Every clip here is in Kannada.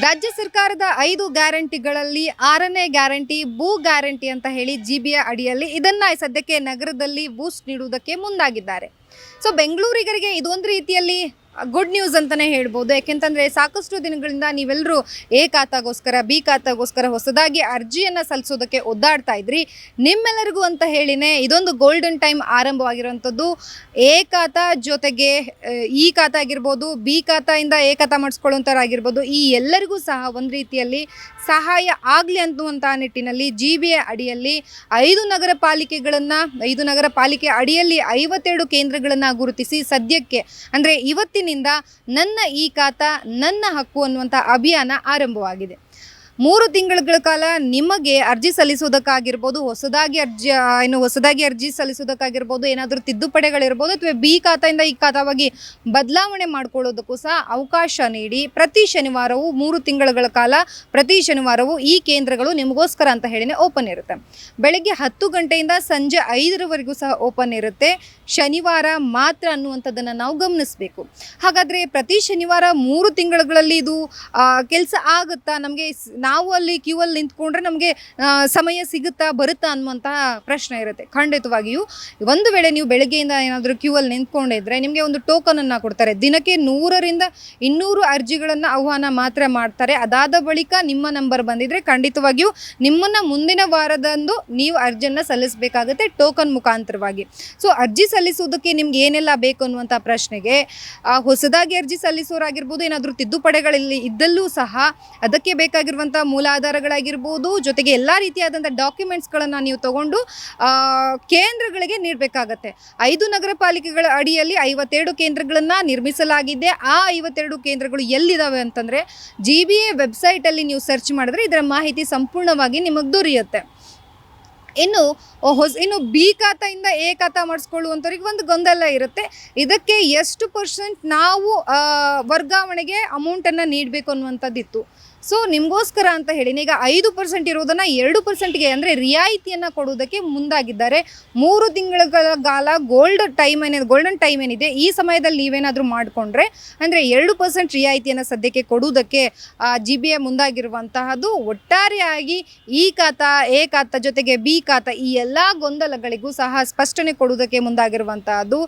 ರಾಜ್ಯ ಸರ್ಕಾರದ 5 ಗ್ಯಾರಂಟಿಗಳಲ್ಲಿ 6ನೇ ಗ್ಯಾರಂಟಿ ಭೂ ಗ್ಯಾರಂಟಿ ಅಂತ ಹೇಳಿ ಜಿಬಿಯ ಅಡಿಯಲ್ಲಿ ಇದನ್ನ ಸದ್ಯಕ್ಕೆ ನಗರದಲ್ಲಿ ಬೂಸ್ಟ್ ನೀಡುವುದಕ್ಕೆ ಮುಂದಾಗಿದ್ದಾರೆ. ಸೊ ಬೆಂಗಳೂರಿಗರಿಗೆ ಇದೊಂದು ರೀತಿಯಲ್ಲಿ ಗುಡ್ ನ್ಯೂಸ್ ಅಂತಲೇ ಹೇಳ್ಬೋದು. ಯಾಕೆಂತಂದರೆ ಸಾಕಷ್ಟು ದಿನಗಳಿಂದ ನೀವೆಲ್ಲರೂ ಎ ಖಾತಾಗೋಸ್ಕರ ಬಿ ಖಾತಾಗೋಸ್ಕರ ಹೊಸದಾಗಿ ಅರ್ಜಿಯನ್ನು ಸಲ್ಲಿಸೋದಕ್ಕೆ ಒದ್ದಾಡ್ತಾ ಇದ್ರಿ. ನಿಮ್ಮೆಲ್ಲರಿಗೂ ಅಂತ ಹೇಳಿನೇ ಇದೊಂದು ಗೋಲ್ಡನ್ ಟೈಮ್ ಆರಂಭವಾಗಿರುವಂಥದ್ದು. ಎ ಖಾತಾ ಜೊತೆಗೆ ಇ ಖಾತಾ ಆಗಿರ್ಬೋದು, ಬಿ ಖಾತಾಯಿಂದ ಎ ಖಾತಾ ಮಾಡಿಸ್ಕೊಳ್ಳುವಂಥವ್ರಾಗಿರ್ಬೋದು, ಈ ಎಲ್ಲರಿಗೂ ಸಹ ಒಂದು ರೀತಿಯಲ್ಲಿ ಸಹಾಯ ಆಗಲಿ ಅನ್ನುವಂಥ ನಿಟ್ಟಿನಲ್ಲಿ ಜಿಬಿಎ ಅಡಿಯಲ್ಲಿ 5 ನಗರ ಪಾಲಿಕೆ ಅಡಿಯಲ್ಲಿ 52 ಕೇಂದ್ರಗಳನ್ನು ಗುರುತಿಸಿ ಸದ್ಯಕ್ಕೆ ಅಂದರೆ ಇವತ್ತಿನಿಂದ ನನ್ನ ಈ ಖಾತಾ ನನ್ನ ಹಕ್ಕು ಅನ್ನುವಂಥ ಅಭಿಯಾನ ಆರಂಭವಾಗಿದೆ. 3 ತಿಂಗಳ ಕಾಲ ನಿಮಗೆ ಅರ್ಜಿ ಸಲ್ಲಿಸೋದಕ್ಕಾಗಿರ್ಬೋದು, ಹೊಸದಾಗಿ ಅರ್ಜಿ ಸಲ್ಲಿಸೋದಕ್ಕಾಗಿರ್ಬೋದು, ಏನಾದರೂ ತಿದ್ದುಪಡಿಗಳಿರ್ಬೋದು ಅಥವಾ ಬಿ ಖಾತಾಯಿಂದ ಈ ಖಾತಾವಾಗಿ ಬದಲಾವಣೆ ಮಾಡ್ಕೊಳ್ಳೋದಕ್ಕೂ ಸಹ ಅವಕಾಶ ನೀಡಿ ಪ್ರತಿ ಶನಿವಾರವೂ 3 ತಿಂಗಳ ಕಾಲ ಪ್ರತಿ ಶನಿವಾರವೂ ಈ ಕೇಂದ್ರಗಳು ನಿಮಗೋಸ್ಕರ ಅಂತ ಹೇಳಿನೇ ಓಪನ್ ಇರುತ್ತೆ. ಬೆಳಗ್ಗೆ 10 ಗಂಟೆಯಿಂದ ಸಂಜೆ 5ರವರೆಗೂ ಸಹ ಓಪನ್ ಇರುತ್ತೆ. ಶನಿವಾರ ಮಾತ್ರ ಅನ್ನುವಂಥದ್ದನ್ನು ನಾವು ಗಮನಿಸಬೇಕು. ಹಾಗಾದರೆ ಪ್ರತಿ ಶನಿವಾರ 3 ತಿಂಗಳಲ್ಲಿ ಇದು ಕೆಲಸ ಆಗುತ್ತಾ, ನಮಗೆ ನಾವು ಅಲ್ಲಿ ಕ್ಯೂ ಅಲ್ಲಿ ನಿಂತ್ಕೊಂಡ್ರೆ ನಮಗೆ ಸಮಯ ಸಿಗುತ್ತಾ ಬರುತ್ತಾ ಅನ್ನುವಂತಹ ಪ್ರಶ್ನೆ ಇರುತ್ತೆ. ಖಂಡಿತವಾಗಿಯೂ ಒಂದು ವೇಳೆ ನೀವು ಬೆಳಗ್ಗೆಯಿಂದ ಏನಾದರೂ ಕ್ಯೂ ಅಲ್ಲಿ ನಿಂತ್ಕೊಂಡಿದ್ರೆ ನಿಮಗೆ ಒಂದು ಟೋಕನನ್ನು ಕೊಡ್ತಾರೆ. ದಿನಕ್ಕೆ 100ರಿಂದ 200 ಅರ್ಜಿಗಳನ್ನು ಆಹ್ವಾನ ಮಾತ್ರ ಮಾಡ್ತಾರೆ. ಅದಾದ ಬಳಿಕ ನಿಮ್ಮ ನಂಬರ್ ಬಂದಿದ್ರೆ ಖಂಡಿತವಾಗಿಯೂ ನಿಮ್ಮನ್ನು ಮುಂದಿನ ವಾರದಂದು ನೀವು ಅರ್ಜಿಯನ್ನು ಸಲ್ಲಿಸಬೇಕಾಗುತ್ತೆ ಟೋಕನ್ ಮುಖಾಂತರವಾಗಿ. ಸೊ ಅರ್ಜಿ ಸಲ್ಲಿಸುವುದಕ್ಕೆ ನಿಮ್ಗೆ ಏನೆಲ್ಲ ಬೇಕು ಅನ್ನುವಂಥ ಪ್ರಶ್ನೆಗೆ ಹೊಸದಾಗಿ ಅರ್ಜಿ ಸಲ್ಲಿಸೋರಾಗಿರ್ಬೋದು, ಏನಾದರೂ ತಿದ್ದುಪಡಿಗಳಲ್ಲಿ ಇದ್ದಲ್ಲೂ ಸಹ ಅದಕ್ಕೆ ಬೇಕಾಗಿರುವಂಥ ಮೂಲಾಧಾರಗಳಾಗಿರ್ಬೋದು, ಜೊತೆಗೆ ಎಲ್ಲ ರೀತಿಯಾದಂಥ ಡಾಕ್ಯುಮೆಂಟ್ಸ್ಗಳನ್ನು ನೀವು ತಗೊಂಡು ಕೇಂದ್ರಗಳಿಗೆ ನೀಡಬೇಕಾಗತ್ತೆ. 5 ನಗರ ಪಾಲಿಕೆಗಳ ಅಡಿಯಲ್ಲಿ 52 ಕೇಂದ್ರಗಳನ್ನು ನಿರ್ಮಿಸಲಾಗಿದೆ. ಆ 52 ಕೇಂದ್ರಗಳು ಎಲ್ಲಿದ್ದಾವೆ ಅಂತಂದರೆ ಜಿಬಿಎ ವೆಬ್ಸೈಟಲ್ಲಿ ನೀವು ಸರ್ಚ್ ಮಾಡಿದ್ರೆ ಇದರ ಮಾಹಿತಿ ಸಂಪೂರ್ಣವಾಗಿ ನಿಮಗೆ ದೊರೆಯುತ್ತೆ. ಇನ್ನು ಬಿ ಖಾತೆಯಿಂದ ಎ ಖಾತಾ ಮಾಡಿಸ್ಕೊಳ್ಳುವಂಥವ್ರಿಗೆ ಒಂದು ಗೊಂದಲ ಇರುತ್ತೆ. ಇದಕ್ಕೆ ಎಷ್ಟು % ನಾವು ವರ್ಗಾವಣೆಗೆ ಅಮೌಂಟನ್ನು ನೀಡಬೇಕು ಅನ್ನುವಂಥದ್ದಿತ್ತು. ಸೊ ನಿಮಗೋಸ್ಕರ ಅಂತ ಹೇಳಿ ಈಗ 5% ಇರೋದನ್ನು 2%ಗೆ ಅಂದರೆ ರಿಯಾಯಿತಿಯನ್ನು ಕೊಡುವುದಕ್ಕೆ ಮುಂದಾಗಿದ್ದಾರೆ. 3 ತಿಂಗಳ ಕಾಲ ಗೋಲ್ಡನ್ ಟೈಮ್ ಏನಿದೆ ಈ ಸಮಯದಲ್ಲಿ ನೀವೇನಾದರೂ ಮಾಡಿಕೊಂಡ್ರೆ ಅಂದರೆ 2% ರಿಯಾಯಿತಿಯನ್ನು ಸದ್ಯಕ್ಕೆ ಕೊಡುವುದಕ್ಕೆ ಜಿಬಿಎ ಮುಂದಾಗಿರುವಂತಹದ್ದು. ಒಟ್ಟಾರೆಯಾಗಿ ಈ ಖಾತಾ ಎ ಖಾತಾ ಜೊತೆಗೆ ಬಿ ಖಾತಾ ಈ ಎಲ್ಲ ಗೊಂದಲಗಳಿಗೂ ಸಹ ಸ್ಪಷ್ಟನೆ ಕೊಡುವುದಕ್ಕೆ ಮುಂದಾಗಿರುವಂತಹದ್ದು.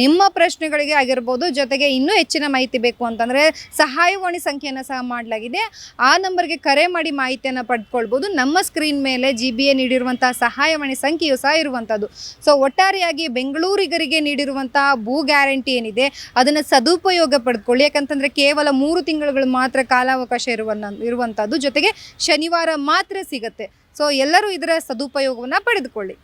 ನಿಮ್ಮ ಪ್ರಶ್ನೆಗಳಿಗೆ ಆಗಿರ್ಬೋದು, ಜೊತೆಗೆ ಇನ್ನೂ ಹೆಚ್ಚಿನ ಮಾಹಿತಿ ಬೇಕು ಅಂತಂದರೆ ಸಹಾಯವಾಣಿ ಸಂಖ್ಯೆಯನ್ನು ಸಹ ಮಾಡಲಾಗಿದೆ. ಆ ನಂಬರ್ಗೆ ಕರೆ ಮಾಡಿ ಮಾಹಿತಿಯನ್ನು ಪಡೆದುಕೊಳ್ಬೋದು. ನಮ್ಮ ಸ್ಕ್ರೀನ್ ಮೇಲೆ ಜಿಬಿಎ ನೀಡಿರುವಂತಹ ಸಹಾಯವಾಣಿ ಸಂಖ್ಯೆಯು ಸಹ ಇರುವಂಥದ್ದು. ಸೊ ಒಟ್ಟಾರೆಯಾಗಿ ಬೆಂಗಳೂರಿಗರಿಗೆ ನೀಡಿರುವಂತಹ ಭೂ ಗ್ಯಾರಂಟಿ ಏನಿದೆ ಅದನ್ನು ಸದುಪಯೋಗ ಪಡೆದುಕೊಳ್ಳಿ. ಯಾಕಂತಂದರೆ ಕೇವಲ 3 ತಿಂಗಳುಗಳು ಮಾತ್ರ ಕಾಲಾವಕಾಶ ಇರುವಂಥದ್ದು, ಜೊತೆಗೆ ಶನಿವಾರ ಮಾತ್ರ ಸಿಗುತ್ತೆ. ಸೊ ಎಲ್ಲರೂ ಇದರ ಸದುಪಯೋಗವನ್ನು ಪಡೆದುಕೊಳ್ಳಿ.